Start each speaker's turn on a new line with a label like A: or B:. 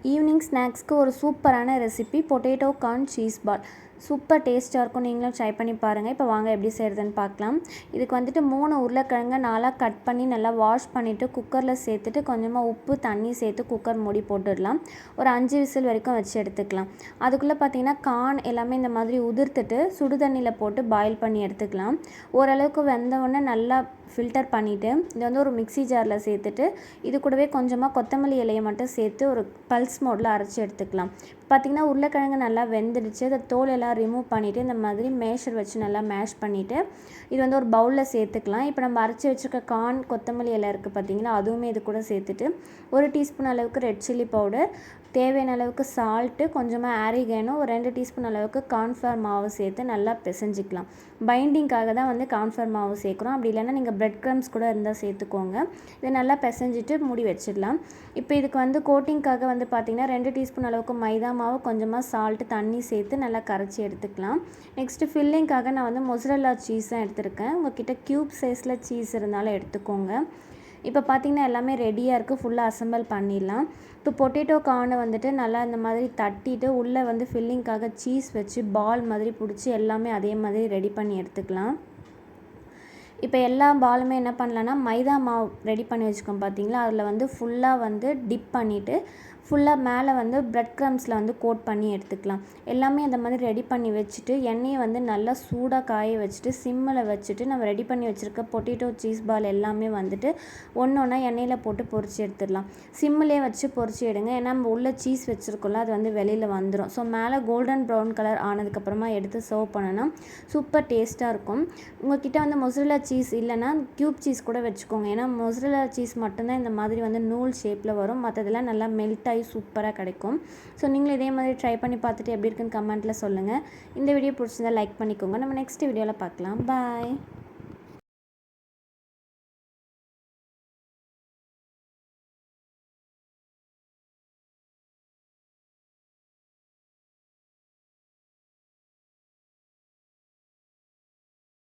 A: Evening ஸ்நாக்ஸ்க்கு ஒரு சூப்பரான recipe potato corn cheese ball. Super டேஸ்ட்டாக இருக்கும். நீங்களும் ட்ரை பண்ணி பாருங்கள். இப்போ வாங்க எப்படி செய்கிறதுன்னு பார்க்கலாம். இதுக்கு வந்துட்டு 3 உருளைக்கிழங்க நாளாக கட் பண்ணி நல்லா வாஷ் பண்ணிவிட்டு குக்கரில் சேர்த்துட்டு கொஞ்சமாக உப்பு தண்ணி சேர்த்து குக்கர் மூடி போட்டுடலாம். ஒரு 5 விசில் வரைக்கும் வச்சு எடுத்துக்கலாம். அதுக்குள்ளே பார்த்தீங்கன்னா கார்ன் எல்லாமே இந்த மாதிரி உதிர்த்துட்டு சுடு தண்ணியில் போட்டு பாயில் பண்ணி எடுத்துக்கலாம். ஓரளவுக்கு வெந்தவுடனே நல்லா ஃபில்டர் பண்ணிவிட்டு இதை வந்து ஒரு மிக்ஸி ஜாரில் சேர்த்துட்டு இது கூடவே கொஞ்சமாக கொத்தமல்லி இலையை மட்டும் சேர்த்து ஒரு பல்ஸ் மோடில் அரைச்சி எடுத்துக்கலாம். பார்த்திங்கன்னா உருளைக்கிழங்கு நல்லா வெந்துடுச்சு. அதை தோல் எல்லாம் ரிமூவ் பண்ணிவிட்டு இந்த மாதிரி மேஷர் வச்சு நல்லா மேஷ் பண்ணிவிட்டு இது வந்து ஒரு பவுலில் சேர்த்துக்கலாம். இப்போ நம்ம அரைச்சி வச்சுருக்க கார்ன் கொத்தமல்லி இலை இருக்குது பார்த்திங்களா, அதுவுமே இது கூட சேர்த்துட்டு 1 டீஸ்பூன் அளவுக்கு ரெட் சில்லி பவுடர், தேவையான அளவுக்கு சால்ட்டு, கொஞ்சமாக ஆரிகேனோ, ஒரு 2 டீஸ்பூன் அளவுக்கு கார்ன்ஃப்ளவர் மாவு சேர்த்து நல்லா பிசைஞ்சிக்கலாம். பைண்டிங்காக தான் வந்து கார்ன்ஃப்ளவர் மாவு சேர்க்குறோம். அப்படி இல்லைன்னா நீங்கள் பிரெட் க்ரம்ஸ் கூட இருந்தால் சேர்த்துக்கோங்க. இதை நல்லா பிசைஞ்சிட்டு மூடி வச்சிடலாம். இப்போ இதுக்கு வந்து கோட்டிங்காக வந்து பார்த்திங்கன்னா 2 டீஸ்பூன் அளவுக்கு மைதா மாவு, கொஞ்சமாக சால்ட்டு, தண்ணி சேர்த்து நல்லா கரைச்சி எடுத்துக்கலாம். நெக்ஸ்ட்டு ஃபில்லிங்காக நான் வந்து மொசரல்லா சீஸ் தான் எடுத்திருக்கேன். உங்கள்கிட்ட க்யூப் சைஸில் சீஸ் இருந்தாலும் எடுத்துக்கோங்க. இப்போ பார்த்திங்கன்னா எல்லாமே ரெடியாக இருக்குது. ஃபுல்லாக அசம்பிள் பண்ணிடலாம். இப்போ பொட்டேட்டோ கார்னை வந்துட்டு நல்லா இந்த மாதிரி தட்டிட்டு உள்ளே வந்து ஃபில்லிங்காக சீஸ் வச்சு பால் மாதிரி பிடிச்சி எல்லாமே அதே மாதிரி ரெடி பண்ணி எடுத்துக்கலாம். இப்போ எல்லா பாலுமே என்ன பண்ணலான்னா மைதா மாவு ரெடி பண்ணி வச்சுக்கோம் பார்த்தீங்களா, அதில் வந்து ஃபுல்லாக வந்து டிப் பண்ணிவிட்டு ஃபுல்லாக மேலே வந்து பிரெட் க்ரம்ஸில் வந்து கோட் பண்ணி எடுத்துக்கலாம். எல்லாமே அந்த மாதிரி ரெடி பண்ணி வச்சுட்டு எண்ணெயை வந்து நல்லா சூடாக காய வச்சுட்டு சிம்மில் வச்சுட்டு நம்ம ரெடி பண்ணி வச்சுருக்க பொட்டேட்டோ சீஸ் பால் எல்லாமே வந்துட்டு ஒன்று ஒன்றா எண்ணெயில் போட்டு பொரிச்சு எடுத்துடலாம். சிம்மிலே வச்சு பொரிச்சு எடுங்க. ஏன்னா நம்ம உள்ளே சீஸ் வச்சுருக்கோம்ல, அது வந்து வெளியில் வந்துடும். ஸோ மேலே கோல்டன் ப்ரௌன் கலர் ஆனதுக்கப்புறமா எடுத்து சர்வ் பண்ணோன்னா சூப்பர் டேஸ்ட்டாக இருக்கும். உங்கள்கிட்ட வந்து மொசரல்லா சீஸ் இல்லைன்னா க்யூப் சீஸ் கூட வச்சுக்கோங்க. ஏன்னா மொசரல்லா சீஸ் மட்டும்தான் இந்த மாதிரி வந்து நூல் ஷேப்பில் வரும். மற்றதெல்லாம் நல்லா மெல்ட் ஆகி சூப்பராக கிடைக்கும். ஸோ நீங்களும் இதே மாதிரி ட்ரை பண்ணி பார்த்துட்டு எப்படி இருக்குன்னு கமெண்ட்டில் சொல்லுங்கள். இந்த வீடியோ பிடிச்சிருந்தா லைக் பண்ணிக்கோங்க. நம்ம நெக்ஸ்ட் வீடியோவில் பார்க்கலாம். பாய்.